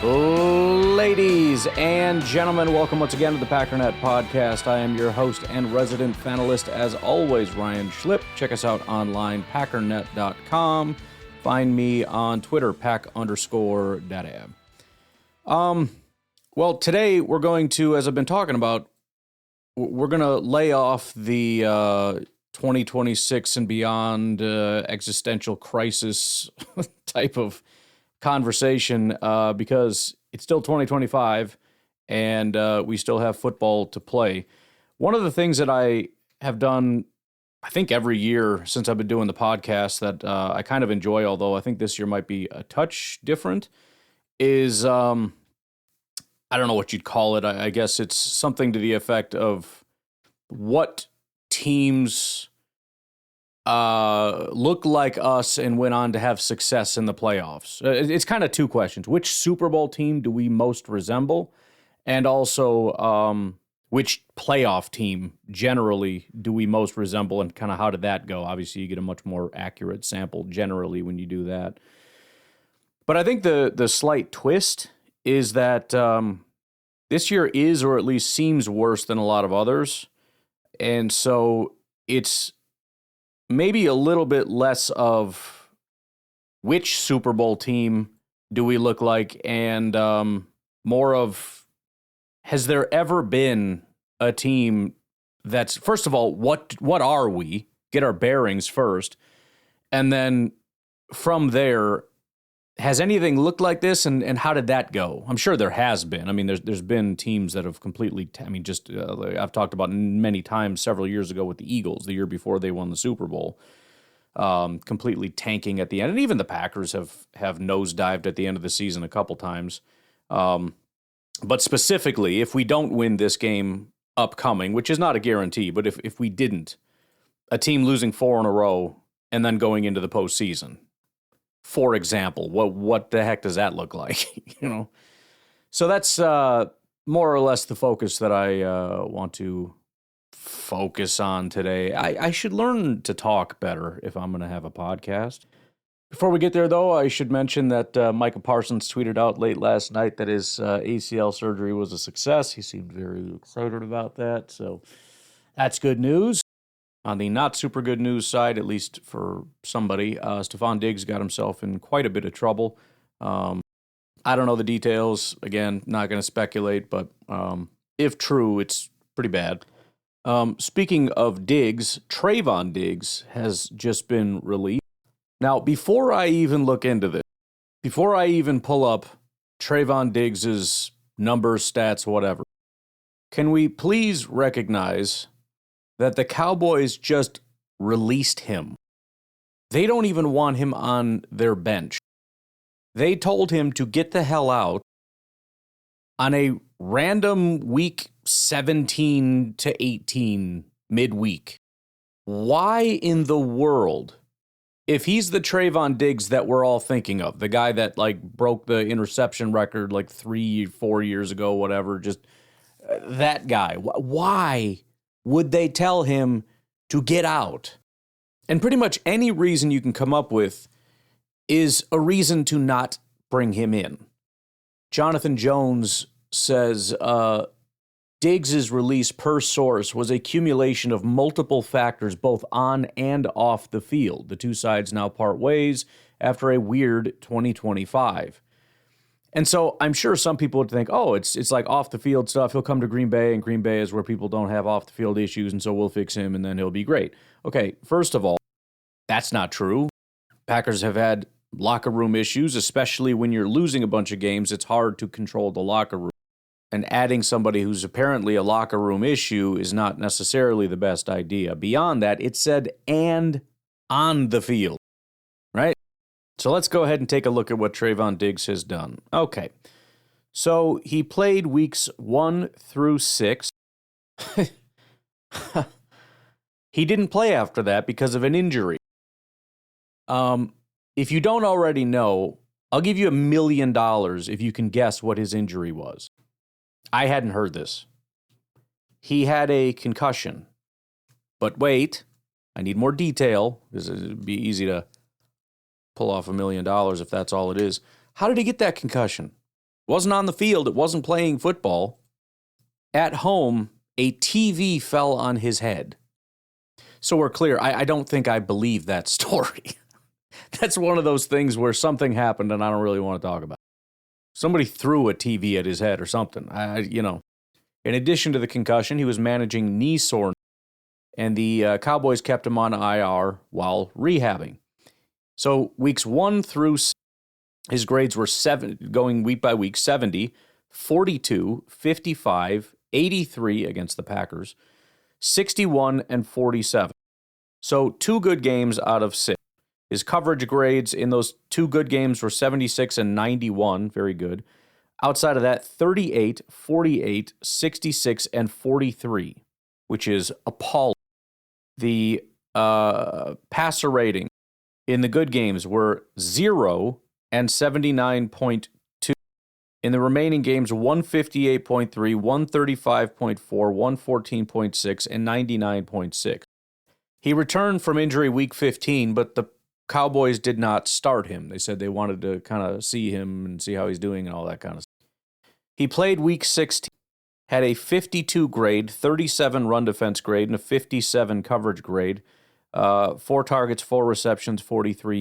Ladies and gentlemen, welcome once again to the Packernet podcast. I am your host and resident fanalist, as always, Ryan Schlip. Check us out online, packernet.com. Find me on Twitter, pack_data. Well, today we're going to, as I've been talking about, we're going to lay off the 2026 and beyond existential crisis type of conversation because it's still 2025 and we still have football to play. One of the things that I have done, I think every year since I've been doing the podcast that I kind of enjoy, although I think this year might be a touch different, is I don't know what you'd call it. I guess it's something to the effect of what teams look like us and went on to have success in the playoffs. It's kind of two questions. Which Super Bowl team do we most resemble? And also, which playoff team generally do we most resemble, and kind of how did that go? Obviously, you get a much more accurate sample generally when you do that. But I think the slight twist is that this year is, or at least seems, worse than a lot of others. And so it's maybe a little bit less of which Super Bowl team do we look like, and more of, has there ever been a team that's, first of all, what are we? Get our bearings first. And then from there, has anything looked like this, and how did that go? I'm sure there has been. I mean, there's been teams that have completely, I've talked about many times several years ago with the Eagles, the year before they won the Super Bowl, completely tanking at the end. And even the Packers have nosedived at the end of the season a couple times. But specifically, if we don't win this game upcoming, which is not a guarantee, but if we didn't, a team losing 4 in a row and then going into the postseason, for example, what the heck does that look like? So that's more or less the focus that I want to focus on today. I should learn to talk better if I'm going to have a podcast. Before we get there, though, I should mention that Micah Parsons tweeted out late last night that his ACL surgery was a success. He seemed very excited about that, so that's good news. On the not super good news side, at least for somebody, Trevon Diggs got himself in quite a bit of trouble. I don't know the details. Again, not going to speculate, but if true, it's pretty bad. Speaking of Diggs, Trevon Diggs has just been released. Now, before I even look into this, before I even pull up Trevon Diggs' numbers, stats, whatever, can we please recognize that the Cowboys just released him? They don't even want him on their bench. They told him to get the hell out on a random week 17 to 18 midweek. Why in the world, if he's the Trevon Diggs that we're all thinking of, the guy that broke the interception record 3-4 years ago, whatever, just that guy, why would they tell him to get out? And pretty much any reason you can come up with is a reason to not bring him in. Jonathan Jones says, Diggs' release per source was a accumulation of multiple factors both on and off the field. The two sides now part ways after a weird 2025. And so I'm sure some people would think, oh, it's like off the field stuff. He'll come to Green Bay, and Green Bay is where people don't have off the field issues, and so we'll fix him, and then he'll be great. Okay, first of all, that's not true. Packers have had locker room issues, especially when you're losing a bunch of games. It's hard to control the locker room. And adding somebody who's apparently a locker room issue is not necessarily the best idea. Beyond that, it said, and on the field, right? So let's go ahead and take a look at what Trevon Diggs has done. Okay, so he played weeks 1 through 6. He didn't play after that because of an injury. If you don't already know, I'll give you $1 million if you can guess what his injury was. I hadn't heard this. He had a concussion. But wait, I need more detail, because it would be easy to pull off $1 million if that's all it is. How did he get that concussion? Wasn't on the field. It wasn't playing football. At home, a TV fell on his head. So we're clear. I don't think I believe that story. That's one of those things where something happened and I don't really want to talk about it. Somebody threw a TV at his head or something. In addition to the concussion, he was managing knee soreness, and the Cowboys kept him on IR while rehabbing. So weeks 1 through 6, his grades were going week by week: 70, 42, 55, 83 against the Packers, 61, and 47. So 2 good games out of 6. His coverage grades in those 2 good games were 76 and 91, very good. Outside of that, 38, 48, 66, and 43, which is appalling. The passer rating in the good games were 0 and 79.2. In the remaining games, 158.3, 135.4, 114.6, and 99.6. He returned from injury week 15, but the Cowboys did not start him. They said they wanted to kind of see him and see how he's doing and all that kind of stuff. He played week 16, had a 52 grade, 37 run defense grade, and a 57 coverage grade. 4 targets, 4 receptions, 43.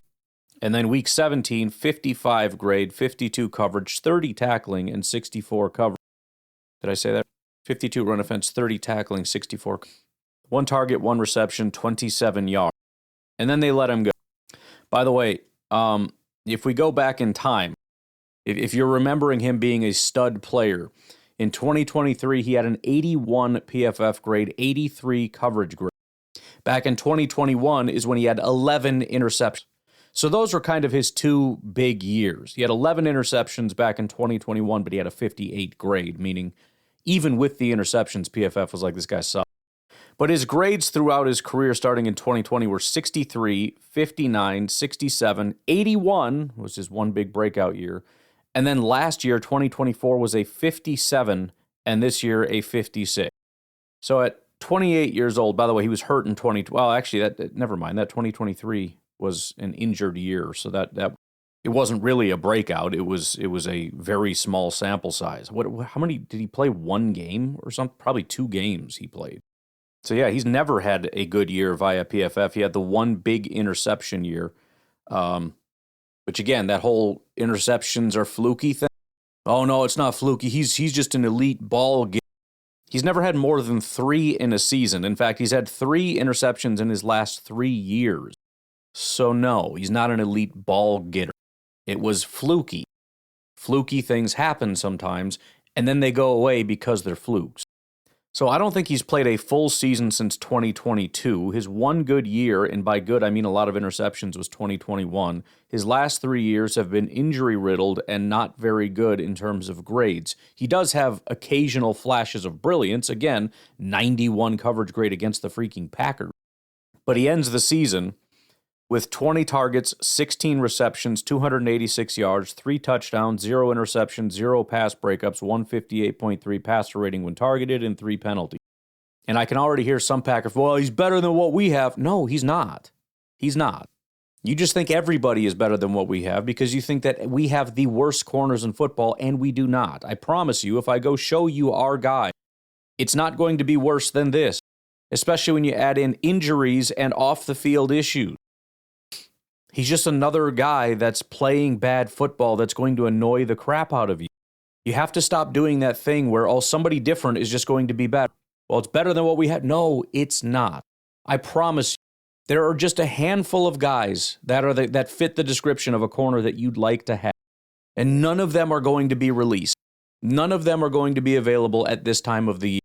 And then week 17, 55 grade, 52 coverage, 30 tackling, and 64 coverage. Did I say that? 52 run defense, 30 tackling, 64. 1 target, 1 reception, 27 yards. And then they let him go. By the way, if we go back in time, if you're remembering him being a stud player, in 2023, he had an 81 PFF grade, 83 coverage grade. Back in 2021 is when he had 11 interceptions. So those were kind of his 2 big years. He had 11 interceptions back in 2021, but he had a 58 grade, meaning even with the interceptions, PFF was like, this guy sucks. But his grades throughout his career starting in 2020 were 63, 59, 67, 81, was his one big breakout year. And then last year, 2024, was a 57, and this year a 56. So at 28 years old, by the way, he was hurt in 2020. Well, actually, never mind. That 2023 was an injured year, so that it wasn't really a breakout. It was a very small sample size. How many did he play? 1 game or something? Probably 2 games he played. So yeah, he's never had a good year via PFF. He had the 1 big interception year, which again, that whole interceptions are fluky thing. Oh no, it's not fluky. He's just an elite ball getter. He's never had more than 3 in a season. In fact, he's had 3 interceptions in his last 3 years. So no, he's not an elite ball getter. It was fluky. Fluky things happen sometimes, and then they go away because they're flukes. So I don't think he's played a full season since 2022. His 1 good year, and by good I mean a lot of interceptions, was 2021. His last 3 years have been injury-riddled and not very good in terms of grades. He does have occasional flashes of brilliance. Again, 91 coverage grade against the freaking Packers. But he ends the season with 20 targets, 16 receptions, 286 yards, 3 touchdowns, 0 interceptions, 0 pass breakups, 158.3 passer rating when targeted, and 3 penalties. And I can already hear some Packers, well, he's better than what we have. No, he's not. He's not. You just think everybody is better than what we have because you think that we have the worst corners in football, and we do not. I promise you, if I go show you our guy, it's not going to be worse than this, especially when you add in injuries and off-the-field issues. He's just another guy that's playing bad football that's going to annoy the crap out of you. You have to stop doing that thing where, oh, somebody different is just going to be better. Well, it's better than what we had. No, it's not. I promise you, there are just a handful of guys that fit the description of a corner that you'd like to have. And none of them are going to be released. None of them are going to be available at this time of the year.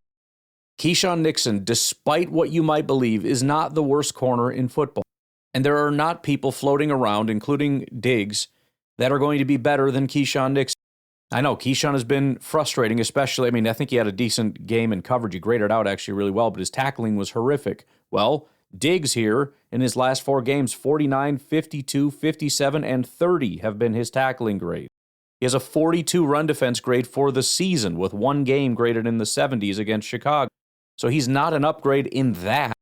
Keyshawn Nixon, despite what you might believe, is not the worst corner in football. And there are not people floating around, including Diggs, that are going to be better than Keyshawn Nixon. I know Keyshawn has been frustrating, especially, I think he had a decent game in coverage. He graded out actually really well, but his tackling was horrific. Well, Diggs here, in his last 4 games, 49, 52, 57, and 30 have been his tackling grade. He has a 42 run defense grade for the season, with 1 game graded in the 70s against Chicago. So he's not an upgrade in that.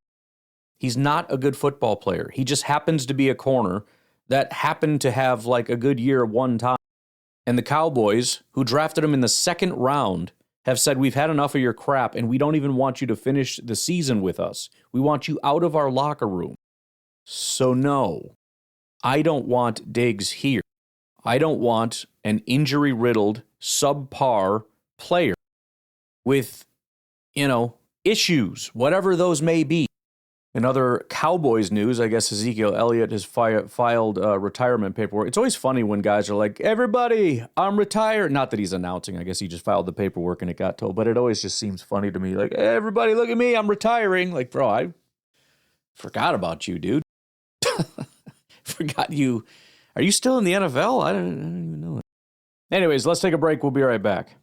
He's not a good football player. He just happens to be a corner that happened to have like a good year one time. And the Cowboys, who drafted him in the second round, have said, we've had enough of your crap, and we don't even want you to finish the season with us. We want you out of our locker room. So no, I don't want Diggs here. I don't want an injury-riddled, subpar player with, issues, whatever those may be. In other Cowboys news, I guess Ezekiel Elliott has filed retirement paperwork. It's always funny when guys are like, everybody, I'm retired. Not that he's announcing. I guess he just filed the paperwork and it got told. But it always just seems funny to me. Like, everybody, look at me. I'm retiring. Like, bro, I forgot about you, dude. Forgot you. Are you still in the NFL? I don't even know. Anyways, let's take a break. We'll be right back.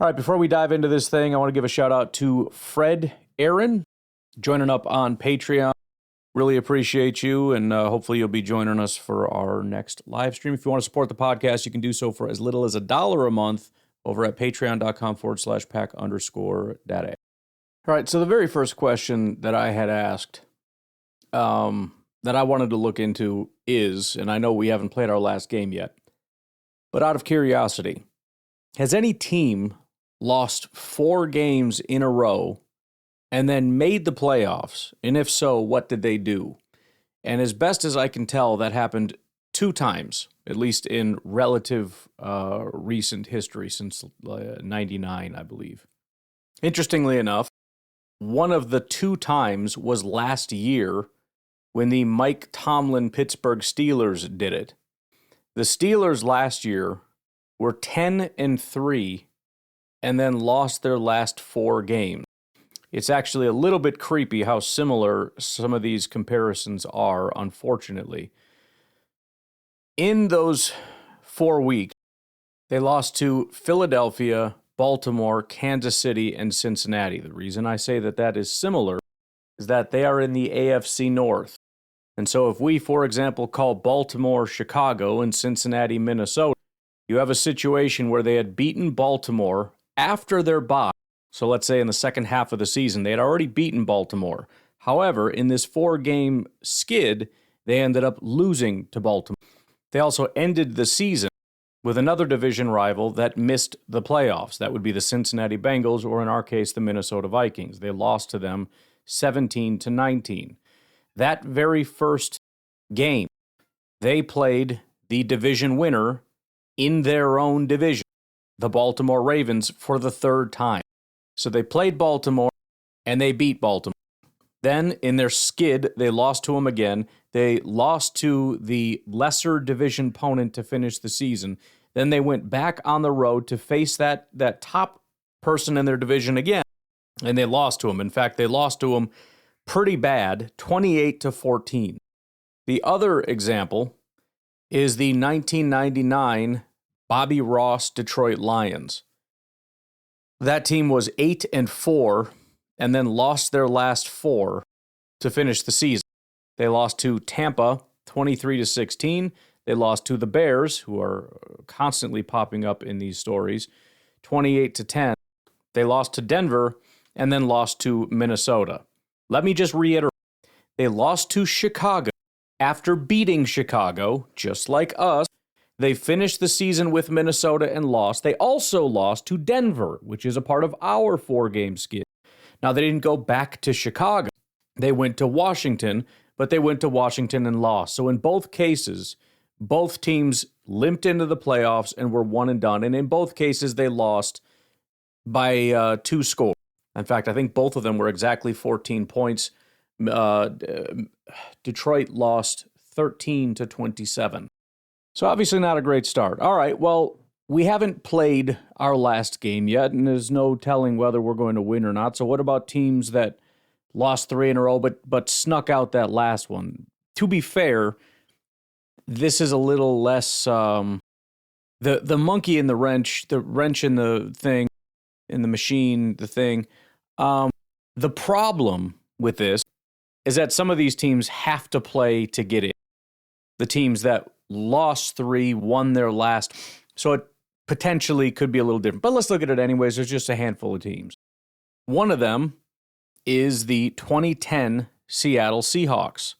All right, before we dive into this thing, I want to give a shout out to Fred Aaron, joining up on Patreon. Really appreciate you, and hopefully you'll be joining us for our next live stream. If you want to support the podcast, you can do so for as little as $1 a month over at patreon.com/pack_data. All right, so the very first question that I had asked that I wanted to look into is, and I know we haven't played our last game yet, but out of curiosity, has any team lost 4 games in a row and then made the playoffs? And if so, what did they do? And as best as I can tell, that happened 2 times, at least in relative recent history, since 99, I believe. Interestingly enough, one of the 2 times was last year when the Mike Tomlin Pittsburgh Steelers did it. The Steelers last year were 10-3 and then lost their last 4 games. It's actually a little bit creepy how similar some of these comparisons are, unfortunately. In those 4 weeks, they lost to Philadelphia, Baltimore, Kansas City, and Cincinnati. The reason I say that is similar is that they are in the AFC North. And so if we, for example, call Baltimore Chicago and Cincinnati Minnesota, you have a situation where they had beaten Baltimore after their bye. So let's say in the second half of the season, they had already beaten Baltimore. However, in this 4-game skid, they ended up losing to Baltimore. They also ended the season with another division rival that missed the playoffs. That would be the Cincinnati Bengals, or in our case, the Minnesota Vikings. They lost to them 17-19. That very first game, they played the division winner in their own division, the Baltimore Ravens, for the 3rd time. So they played Baltimore, and they beat Baltimore. Then, in their skid, they lost to them again. They lost to the lesser division opponent to finish the season. Then they went back on the road to face that top person in their division again, and they lost to him. In fact, they lost to him pretty bad, 28-14. The other example is the 1999 Bobby Ross Detroit Lions. That team was 8-4 and then lost their last 4 to finish the season. They lost to Tampa 23-16. They lost to the Bears, who are constantly popping up in these stories, 28-10. They lost to Denver and then lost to Minnesota. Let me just reiterate. They lost to Chicago. After beating Chicago, just like us, they finished the season with Minnesota and lost. They also lost to Denver, which is a part of our 4-game skid. Now, they didn't go back to Chicago. They went to Washington, but they went to Washington and lost. So in both cases, both teams limped into the playoffs and were one and done. And in both cases, they lost by 2 scores. In fact, I think both of them were exactly 14 points. Detroit lost 13-27. So obviously not a great start. All right, well, we haven't played our last game yet, and there's no telling whether we're going to win or not. So what about teams that lost 3 in a row but snuck out that last one? To be fair, this is a little less the monkey in the wrench in the thing, in the machine, the thing. The problem with this is that some of these teams have to play to get in. The teams that lost 3, won their last. So it potentially could be a little different. But let's look at it anyways. There's just a handful of teams. One of them is the 2010 Seattle Seahawks.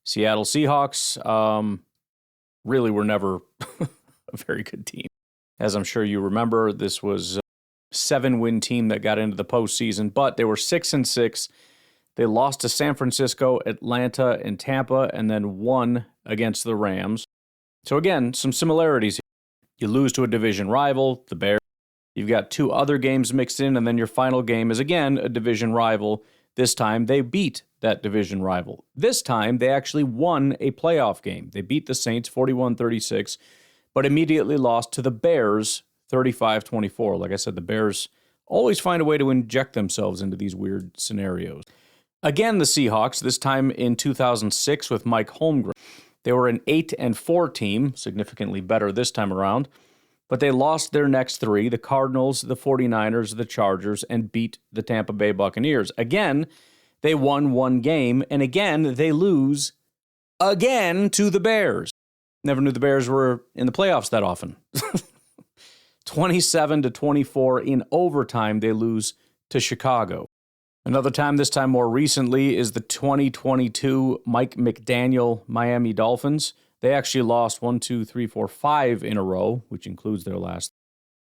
Seattle Seahawks really were never a very good team. As I'm sure you remember, this was a 7-win team that got into the postseason, but they were 6-6. They lost to San Francisco, Atlanta, and Tampa, and then won against the Rams. So again, some similarities. You lose to a division rival, the Bears. You've got 2 other games mixed in, and then your final game is again a division rival. This time they beat that division rival. This time they actually won a playoff game. They beat the Saints 41-36, but immediately lost to the Bears 35-24. Like I said, the Bears always find a way to inject themselves into these weird scenarios. Again, the Seahawks, this time in 2006 with Mike Holmgren. They were an 8-4 team, significantly better this time around, but they lost their next 3, the Cardinals, the 49ers, the Chargers, and beat the Tampa Bay Buccaneers. Again, they won 1 game, and again, they lose again to the Bears. Never knew the Bears were in the playoffs that often. 27-24 in overtime, they lose to Chicago. Another time, this time more recently, is the 2022 Mike McDaniel Miami Dolphins. They actually lost 5 in a row, which includes their last,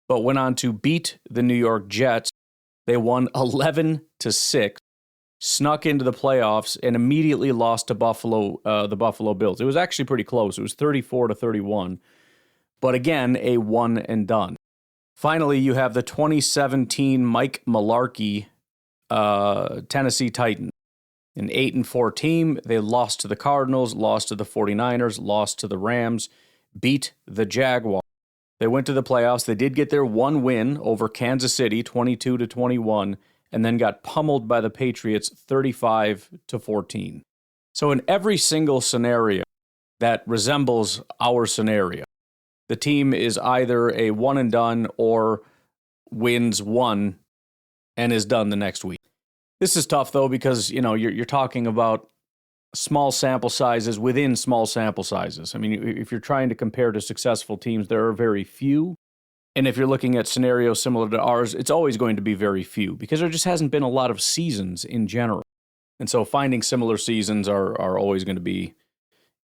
but went on to beat the New York Jets. They won 11-6, snuck into the playoffs, and immediately lost to the Buffalo Bills. It was actually pretty close. It was 34-31, but again, a one and done. Finally, you have the 2017 Mike Mularkey Tennessee Titans. An 8-4 team. They lost to the Cardinals, lost to the 49ers, lost to the Rams, beat the Jaguars. They went to the playoffs. They did get their 1 win over Kansas City, 22-21, and then got pummeled by the Patriots, 35-14. So in every single scenario that resembles our scenario, the team is either a one and done or wins 1 and is done the next week. This is tough, though, because, you're talking about small sample sizes within small sample sizes. I mean, if you're trying to compare to successful teams, there are very few. And if you're looking at scenarios similar to ours, it's always going to be very few because there just hasn't been a lot of seasons in general. And so finding similar seasons are always going to be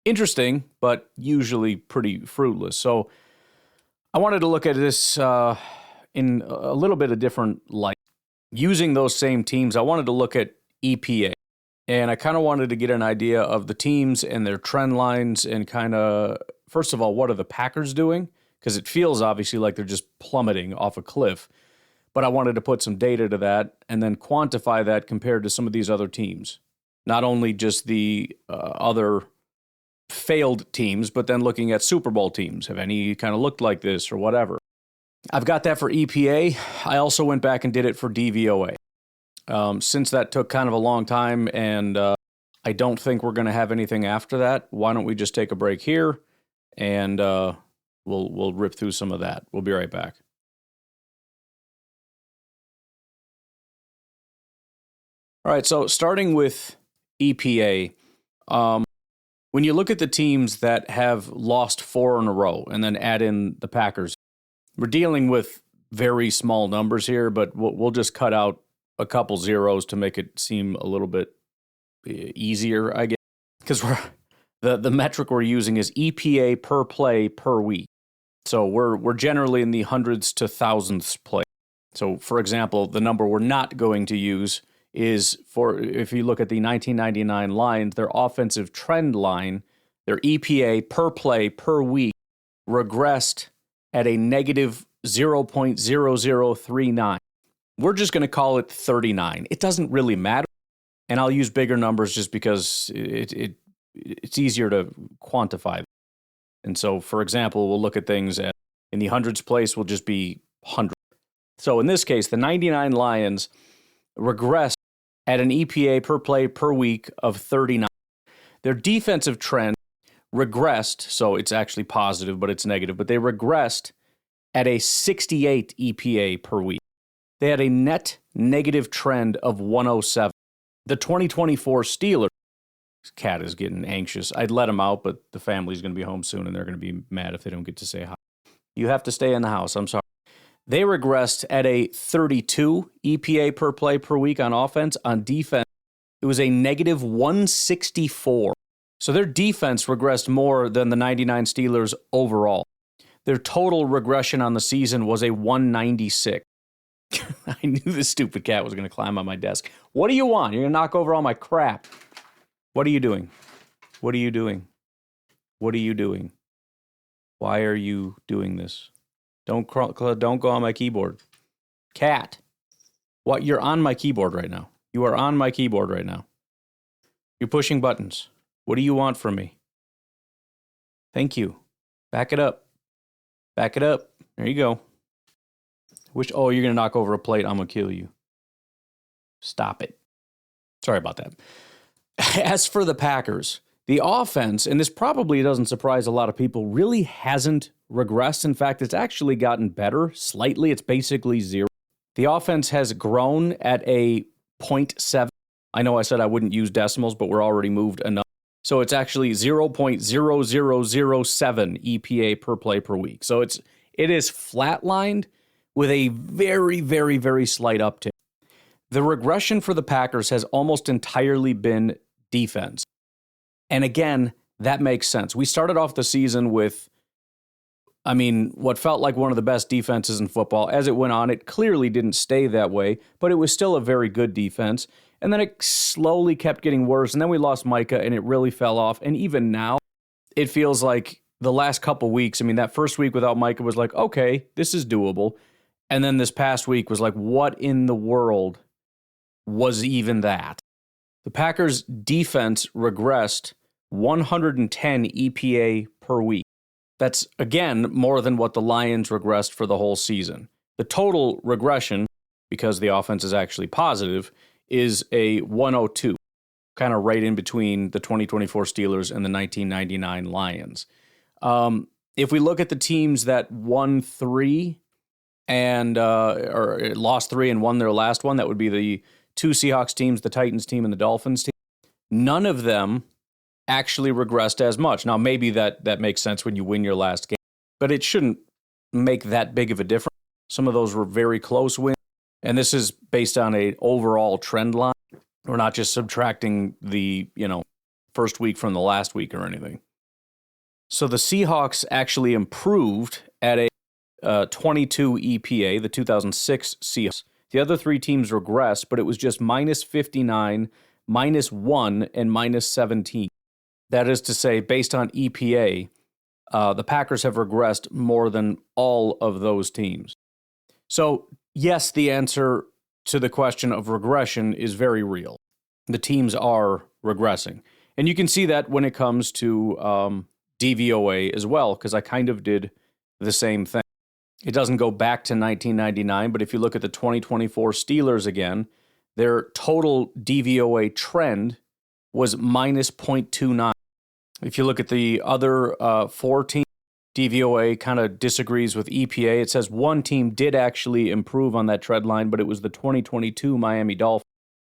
interesting, but usually pretty fruitless. So I wanted to look at this in a little bit of different light. Using those same teams, I wanted to look at EPA, and I kind of wanted to get an idea of the teams and their trend lines and kind of, first of all, what are the Packers doing? Because it feels obviously like they're just plummeting off a cliff, but I wanted to put some data to that and then quantify that compared to some of these other teams. Not only just the other failed teams, but then looking at Super Bowl teams. Have any kind of looked like this or whatever? I've got that for EPA. I also went back and did it for DVOA. Since that took kind of a long time and I don't think we're going to have anything after that, why don't we just take a break here and we'll rip through some of that. We'll be right back. All right, so starting with EPA, when you look at the teams that have lost 4 in a row and then add in the Packers, we're dealing with very small numbers here, but we'll just cut out a couple zeros to make it seem a little bit easier, I guess, because the metric we're using is EPA per play per week. So we're generally in the hundreds to thousandths play. So, for example, the number we're not going to use is if you look at the 1999 Lions, their offensive trend line, their EPA per play per week regressed at a negative 0.0039. We're just going to call it 39. It doesn't really matter, and I'll use bigger numbers just because it's easier to quantify. And so, for example, we'll look at things in the hundreds place will just be 100. So in this case, the 99 Lions regressed at an EPA per play per week of 39. Their defensive trend regressed, so it's actually positive, but it's negative, but they regressed at a 68 EPA per week. They had a net negative trend of 107. The 2024 Steelers, this cat is getting anxious. I'd let him out, but the family's going to be home soon, and they're going to be mad if they don't get to say hi. You have to stay in the house. I'm sorry. They regressed at a 32 EPA per play per week on offense. On defense, it was a negative 164. So their defense regressed more than the 99 Steelers overall. Their total regression on the season was a 196. I knew this stupid cat was going to climb on my desk. What do you want? You're going to knock over all my crap. What are you doing? What are you doing? What are you doing? Why are you doing this? Don't go on my keyboard. Cat. What? You're on my keyboard right now. You are on my keyboard right now. You're pushing buttons. What do you want from me? Thank you. Back it up. Back it up. There you go. Oh, you're going to knock over a plate. I'm going to kill you. Stop it. Sorry about that. As for the Packers, the offense, and this probably doesn't surprise a lot of people, really hasn't regressed. In fact, it's actually gotten better slightly. It's basically zero. The offense has grown at a 0.7. I know I said I wouldn't use decimals, but we're already moved enough. So it's actually 0.0007 EPA per play per week. So it is flatlined with a very, very, very slight uptick. The regression for the Packers has almost entirely been defense. And again, that makes sense. We started off the season with, what felt like one of the best defenses in football. As it went on, it clearly didn't stay that way, but it was still a very good defense. And then it slowly kept getting worse. And then we lost Micah, and it really fell off. And even now, it feels like the last couple weeks, that first week without Micah was like, okay, this is doable. And then this past week was like, what in the world was even that? The Packers' defense regressed 110 EPA per week. That's, again, more than what the Lions regressed for the whole season. The total regression, because the offense is actually positive, is a 102, kind of right in between the 2024 Steelers and the 1999 Lions. If we look at the teams that won 3 and or lost 3 and won their last one, that would be the 2 Seahawks teams, the Titans team, and the Dolphins team. None of them actually regressed as much. Now, maybe that makes sense when you win your last game, but it shouldn't make that big of a difference. Some of those were very close wins, and this is based on an overall trend line. We're not just subtracting the, first week from the last week or anything. So the Seahawks actually improved at a 22 EPA, the 2006 Seahawks. The other 3 teams regressed, but it was just minus 59, minus 1, and minus 17. That is to say, based on EPA, the Packers have regressed more than all of those teams. So, yes, the answer to the question of regression is very real. The teams are regressing. And you can see that when it comes to DVOA as well, because I kind of did the same thing. It doesn't go back to 1999, but if you look at the 2024 Steelers again, their total DVOA trend was minus 0.29. If you look at the other 4 teams, DVOA kind of disagrees with EPA. It says one team did actually improve on that trend line, but it was the 2022 Miami Dolphins.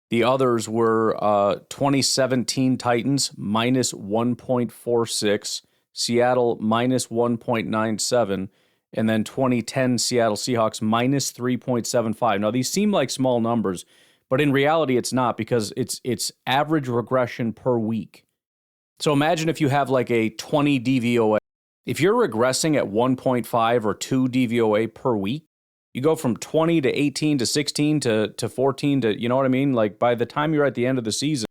The others were 2017 Titans, minus 1.46, Seattle, minus 1.97, and then 2010 Seattle Seahawks, minus 3.75. Now, these seem like small numbers, but in reality, it's not, because it's average regression per week. So imagine if you have like a 20 DVOA. If you're regressing at 1.5 or 2 DVOA per week, you go from 20 to 18 to 16 to 14 to, you know what I mean? Like, by the time you're at the end of the season,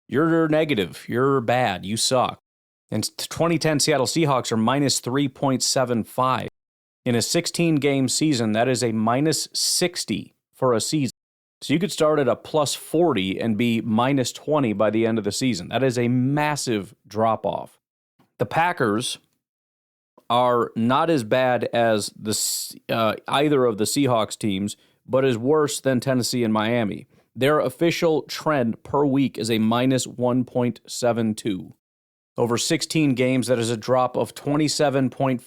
you're negative, you're bad, you suck. And 2010 Seattle Seahawks are minus 3.75. In a 16-game season, that is a minus 60 for a season. So you could start at a plus 40 and be minus 20 by the end of the season. That is a massive drop-off. The Packers are not as bad as either of the Seahawks teams, but is worse than Tennessee and Miami. Their official trend per week is a minus 1.72. Over 16 games, that is a drop of 27.57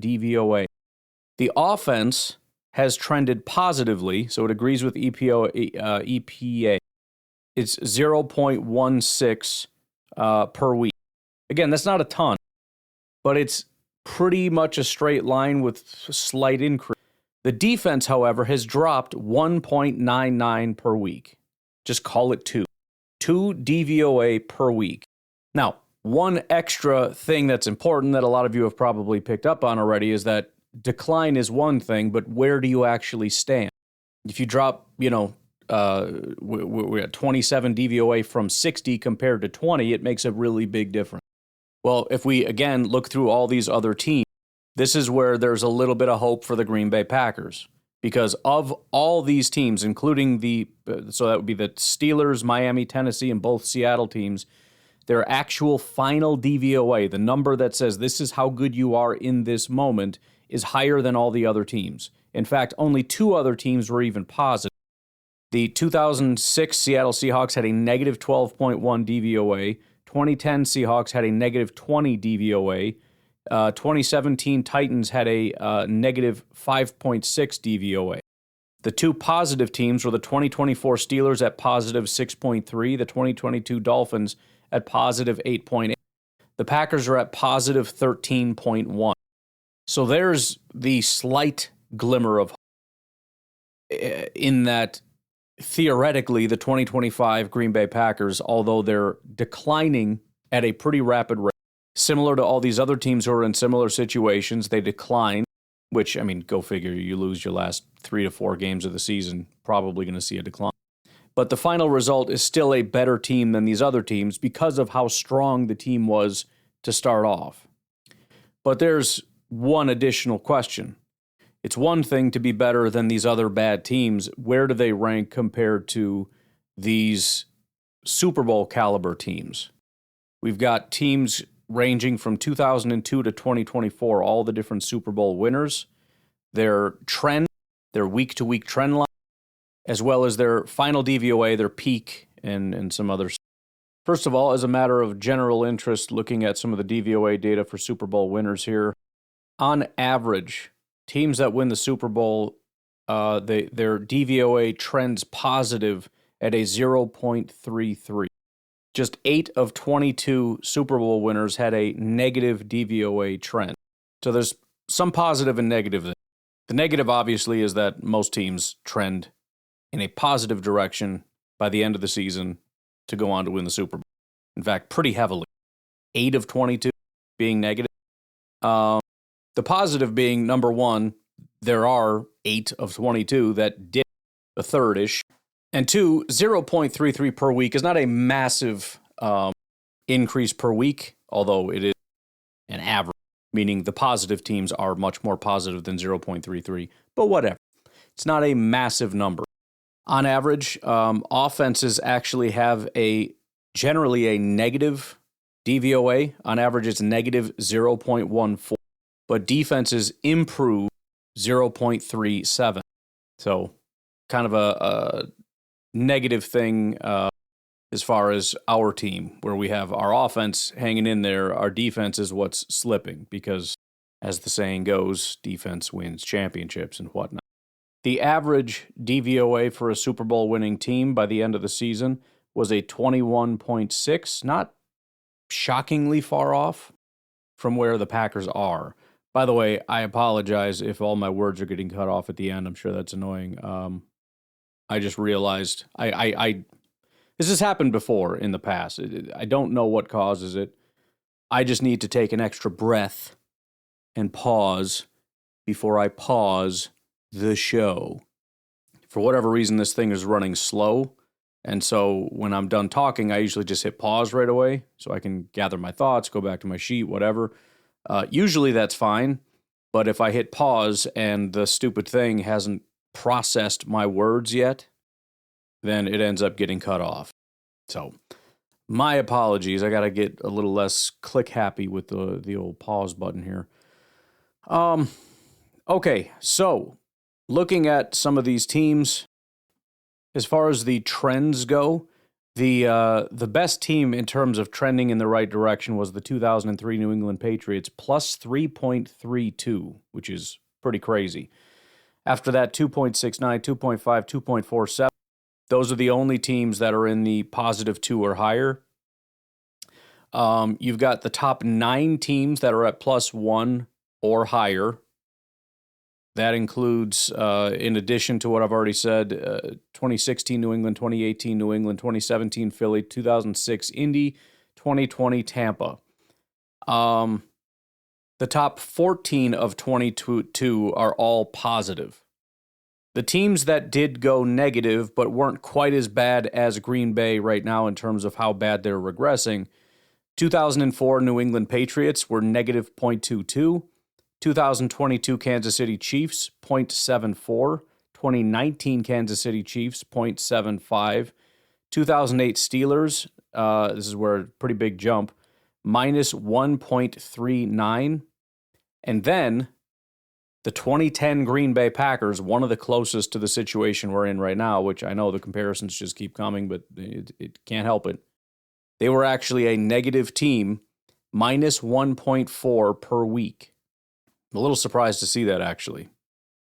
DVOA. The offense has trended positively, so it agrees with EPA. It's 0.16 per week. Again, that's not a ton, but it's pretty much a straight line with slight increase. The defense, however, has dropped 1.99 per week. Just call it 2. 2 DVOA per week. Now, One extra thing that's important that a lot of you have probably picked up on already is that decline is one thing, but where do you actually stand? If you drop, we're at 27 DVOA from 60 compared to 20, it makes a really big difference. Well, if we, again, look through all these other teams, this is where there's a little bit of hope for the Green Bay Packers. Because of all these teams, including so that would be the Steelers, Miami, Tennessee, and both Seattle teams, their actual final DVOA, the number that says this is how good you are in this moment, is higher than all the other teams. In fact, only 2 other teams were even positive. The 2006 Seattle Seahawks had a negative 12.1 DVOA. 2010 Seahawks had a negative 20 DVOA. 2017 Titans had a negative 5.6 DVOA. The 2 positive teams were the 2024 Steelers at positive 6.3, the 2022 Dolphins at positive 8.8. The Packers are at positive 13.1. So there's the slight glimmer of hope in that theoretically the 2025 Green Bay Packers, although they're declining at a pretty rapid rate, similar to all these other teams who are in similar situations, they decline, which, I mean, go figure, you lose your last 3 to 4 games of the season, probably going to see a decline. But the final result is still a better team than these other teams because of how strong the team was to start off. But there's one additional question. It's one thing to be better than these other bad teams. Where do they rank compared to these Super Bowl caliber teams? We've got teams ranging from 2002 to 2024, all the different Super Bowl winners, their trend, their week-to-week trend line, as well as their final DVOA, their peak, and some others. First of all, as a matter of general interest, looking at some of the DVOA data for Super Bowl winners here, on average, teams that win the Super Bowl, their DVOA trends positive at a 0.33. Just 8 of 22 Super Bowl winners had a negative DVOA trend. So there's some positive and negative there. The negative, obviously, is that most teams trend in a positive direction by the end of the season to go on to win the Super Bowl. In fact, pretty heavily. 8 of 22 being negative. The positive being, number one, there are 8 of 22 that did a third-ish. And 2, 0.33 per week is not a massive increase per week, although it is an average, meaning the positive teams are much more positive than 0.33. But whatever. It's not a massive number. On average, offenses actually have generally a negative DVOA. On average, it's negative 0.14. But defenses improve 0.37. So kind of a negative thing as far as our team, where we have our offense hanging in there, our defense is what's slipping because, as the saying goes, defense wins championships and whatnot. The average DVOA for a Super Bowl winning team by the end of the season was a 21.6, not shockingly far off from where the Packers are. By the way, I apologize if all my words are getting cut off at the end. I'm sure that's annoying. I just realized this has happened before in the past. I don't know what causes it. I just need to take an extra breath and pause before I pause the show. For whatever reason, this thing is running slow. And so when I'm done talking, I usually just hit pause right away so I can gather my thoughts, go back to my sheet, whatever. Usually that's fine. But if I hit pause and the stupid thing hasn't processed my words yet, then it ends up getting cut off. So my apologies. I got to get a little less click happy with the old pause button here. Okay, so looking at some of these teams, as far as the trends go, the best team in terms of trending in the right direction was the 2003 New England Patriots, plus 3.32, which is pretty crazy. After that, 2.69, 2.5, 2.47. Those are the only teams that are in the positive 2 or higher. You've got the top 9 teams that are at plus 1 or higher. That includes, in addition to what I've already said, 2016 New England, 2018 New England, 2017 Philly, 2006 Indy, 2020 Tampa. The top 14 of 22 are all positive. The teams that did go negative but weren't quite as bad as Green Bay right now in terms of how bad they're regressing. 2004 New England Patriots were negative 0.22. 2022 Kansas City Chiefs, 0.74. 2019 Kansas City Chiefs, 0.75. 2008 Steelers, this is where a pretty big jump, minus 1.39. And then the 2010 Green Bay Packers, one of the closest to the situation we're in right now, which I know the comparisons just keep coming, but it can't help it. They were actually a negative team, minus 1.4 per week. I'm a little surprised to see that, actually.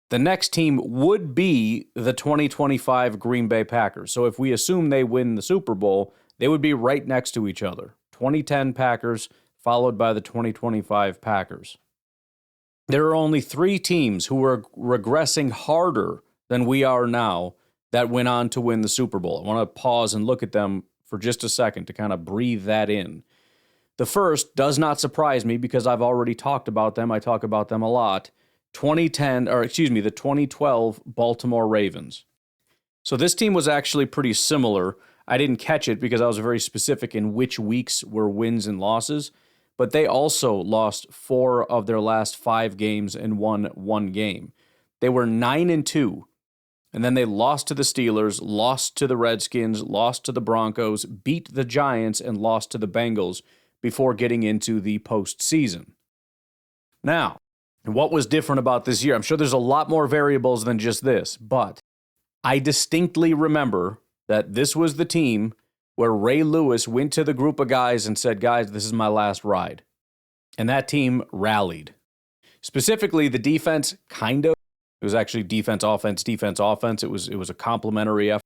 The next team would be the 2025 Green Bay Packers. So if we assume they win the Super Bowl, they would be right next to each other. 2010 Packers, followed by the 2025 Packers. There are only 3 teams who are regressing harder than we are now that went on to win the Super Bowl. I want to pause and look at them for just a second to kind of breathe that in. The first does not surprise me because I've already talked about them. I talk about them a lot. The 2012 Baltimore Ravens. So this team was actually pretty similar. I didn't catch it because I was very specific in which weeks were wins and losses. But they also lost 4 of their last 5 games and won 1 game. They were 9-2, and then they lost to the Steelers, lost to the Redskins, lost to the Broncos, beat the Giants, and lost to the Bengals before getting into the postseason. Now, what was different about this year? I'm sure there's a lot more variables than just this, but I distinctly remember that this was the team where Ray Lewis went to the group of guys and said, guys, this is my last ride. And that team rallied. Specifically, the defense it was actually defense, offense. It was a complementary effort.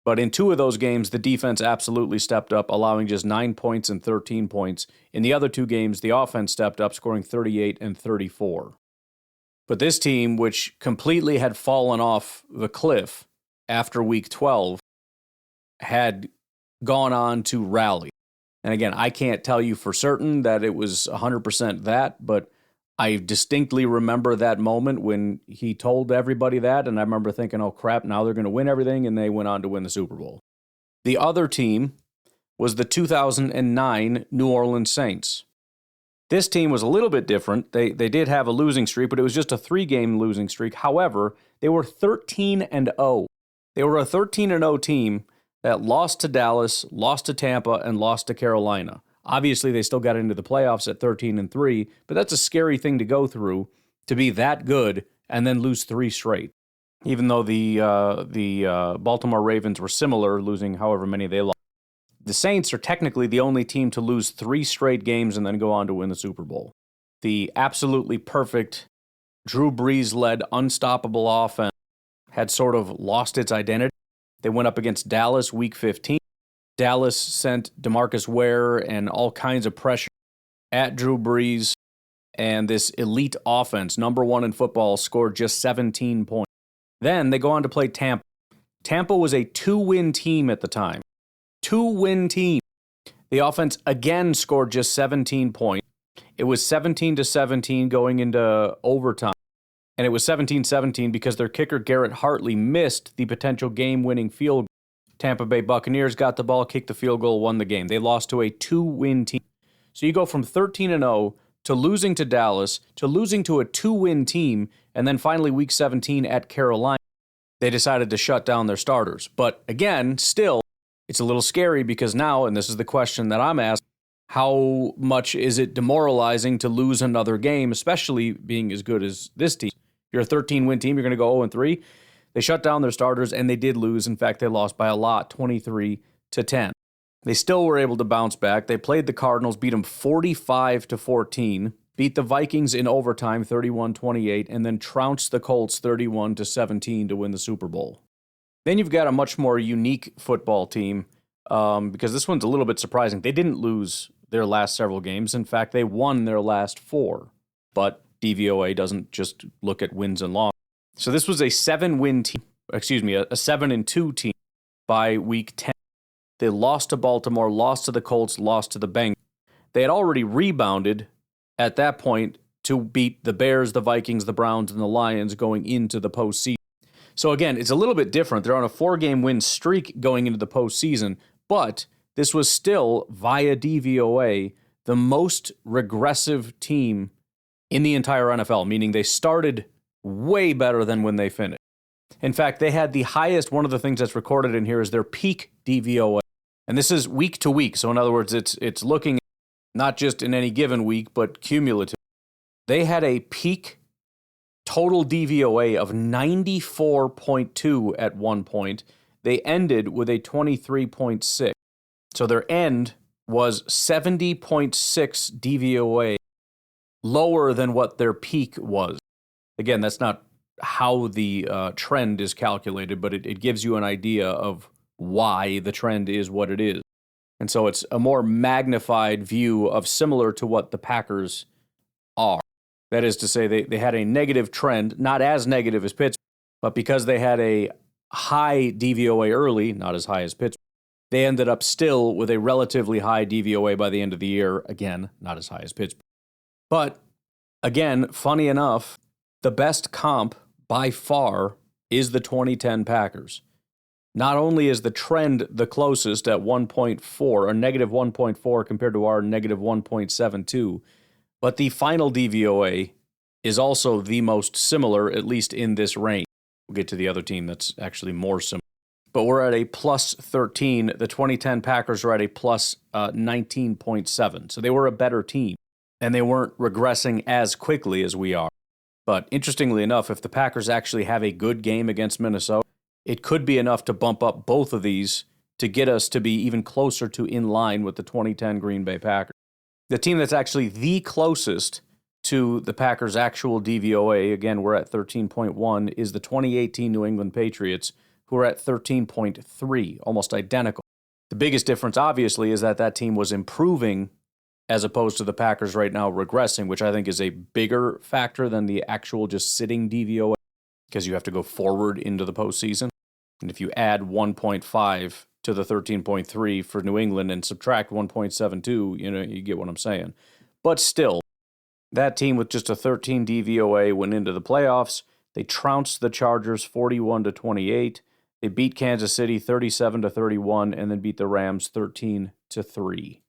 But in 2 of those games, the defense absolutely stepped up, allowing just 9 points and 13 points. In the other 2 games, the offense stepped up, scoring 38 and 34. But this team, which completely had fallen off the cliff after week 12, had gone on to rally. And again, I can't tell you for certain that it was 100% that, but I distinctly remember that moment when he told everybody that, and I remember thinking, oh crap, now they're going to win everything, and they went on to win the Super Bowl. The other team was the 2009 New Orleans Saints. This team was a little bit different. They did have a losing streak, but it was just a 3-game losing streak. However, they were 13-0. They were a 13-0 team that lost to Dallas, lost to Tampa, and lost to Carolina. Obviously, they still got into the playoffs at 13-3, but that's a scary thing to go through, to be that good and then lose 3 straight. Even though the Baltimore Ravens were similar, losing however many they lost. The Saints are technically the only team to lose 3 straight games and then go on to win the Super Bowl. The absolutely perfect Drew Brees-led unstoppable offense had sort of lost its identity. They went up against Dallas week 15. Dallas sent DeMarcus Ware and all kinds of pressure at Drew Brees, and this elite offense, number 1 in football, scored just 17 points. Then they go on to play Tampa. Tampa was a 2-win team at the time. 2-win team. The offense again scored just 17 points. It was 17-17 going into overtime. And it was 17-17 because their kicker, Garrett Hartley, missed the potential game-winning field goal. Tampa Bay Buccaneers got the ball, kicked the field goal, won the game. They lost to a 2-win team. So you go from 13-0 to losing to Dallas to losing to a 2-win team, and then finally week 17 at Carolina, they decided to shut down their starters. But again, still, it's a little scary because now, and this is the question that I'm asking, how much is it demoralizing to lose another game, especially being as good as this team? You're a 13-win team, you're going to go 0-3. They shut down their starters, and they did lose. In fact, they lost by a lot, 23-10. They still were able to bounce back. They played the Cardinals, beat them 45-14, beat the Vikings in overtime, 31-28, and then trounced the Colts 31-17 to win the Super Bowl. Then you've got a much more unique football team, because this one's a little bit surprising. They didn't lose their last several games. In fact, they won their last 4. But DVOA doesn't just look at wins and losses. So this was a 7-win team, a 7-2 team by week 10. They lost to Baltimore, lost to the Colts, lost to the Bengals. They had already rebounded at that point to beat the Bears, the Vikings, the Browns, and the Lions going into the postseason. So again, it's a little bit different. They're on a 4-game win streak going into the postseason, but this was still, via DVOA, the most regressive team in the entire NFL, meaning they started way better than when they finished. In fact, they had the highest, one of the things that's recorded in here is their peak DVOA. And this is week to week. So in other words, it's looking not just in any given week, but cumulative. They had a peak total DVOA of 94.2 at one point. They ended with a 23.6. So their end was 70.6 DVOA, lower than what their peak was. Again, that's not how the trend is calculated, but it gives you an idea of why the trend is what it is. And so it's a more magnified view of similar to what the Packers are. That is to say, they had a negative trend, not as negative as Pittsburgh, but because they had a high DVOA early, not as high as Pittsburgh, they ended up still with a relatively high DVOA by the end of the year. Again, not as high as Pittsburgh. But again, funny enough, the best comp by far is the 2010 Packers. Not only is the trend the closest at 1.4, or negative 1.4 compared to our negative 1.72, but the final DVOA is also the most similar, at least in this range. We'll get to the other team that's actually more similar. But we're at a plus 13. The 2010 Packers are at a plus 19.7. So they were a better team, and they weren't regressing as quickly as we are. But interestingly enough, if the Packers actually have a good game against Minnesota, it could be enough to bump up both of these to get us to be even closer to in line with the 2010 Green Bay Packers. The team that's actually the closest to the Packers' actual DVOA, again, we're at 13.1, is the 2018 New England Patriots, who are at 13.3, almost identical. The biggest difference, obviously, is that that team was improving as opposed to the Packers right now regressing, which I think is a bigger factor than the actual just sitting DVOA, because you have to go forward into the postseason. And if you add 1.5 to the 13.3 for New England and subtract 1.72, you get what I'm saying. But still, that team with just a 13 DVOA went into the playoffs. They trounced the Chargers 41-28. They beat Kansas City 37-31 and then beat the Rams 13-3.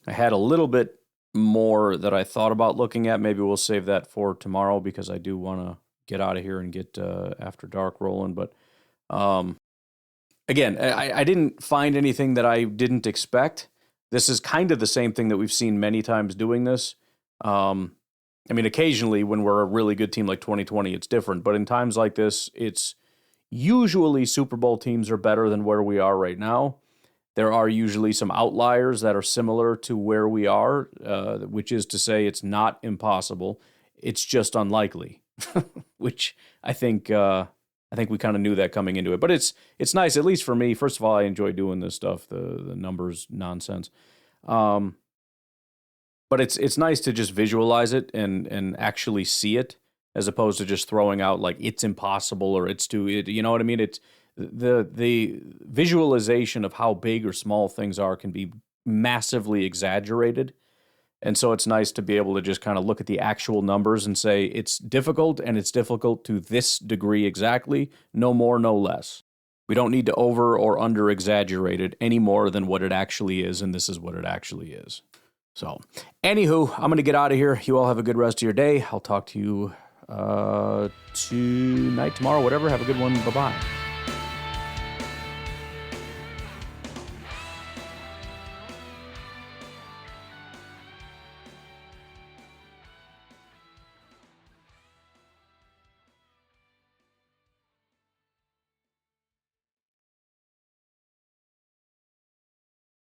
I had a little bit more that I thought about looking at. Maybe we'll save that for tomorrow because I do want to get out of here and get After Dark rolling. But again, I didn't find anything that I didn't expect. This is kind of the same thing that we've seen many times doing this. Occasionally when we're a really good team like 2020, it's different. But in times like this, it's usually Super Bowl teams are better than where we are right now. There are usually some outliers that are similar to where we are, which is to say it's not impossible. It's just unlikely, which I think we kind of knew that coming into it. But it's nice, at least for me. First of all, I enjoy doing this stuff, the numbers nonsense. But it's nice to just visualize it and actually see it, as opposed to just throwing out like it's impossible or it's too, you know what I mean? It's the visualization of how big or small things are can be massively exaggerated. And so it's nice to be able to just kind of look at the actual numbers and say it's difficult, and it's difficult to this degree exactly, no more, no less. We don't need to over or under exaggerate it any more than what it actually is, and this is what it actually is. So, anywho, I'm going to get out of here. You all have a good rest of your day. I'll talk to you tonight, tomorrow, whatever. Have a good one. Bye-bye.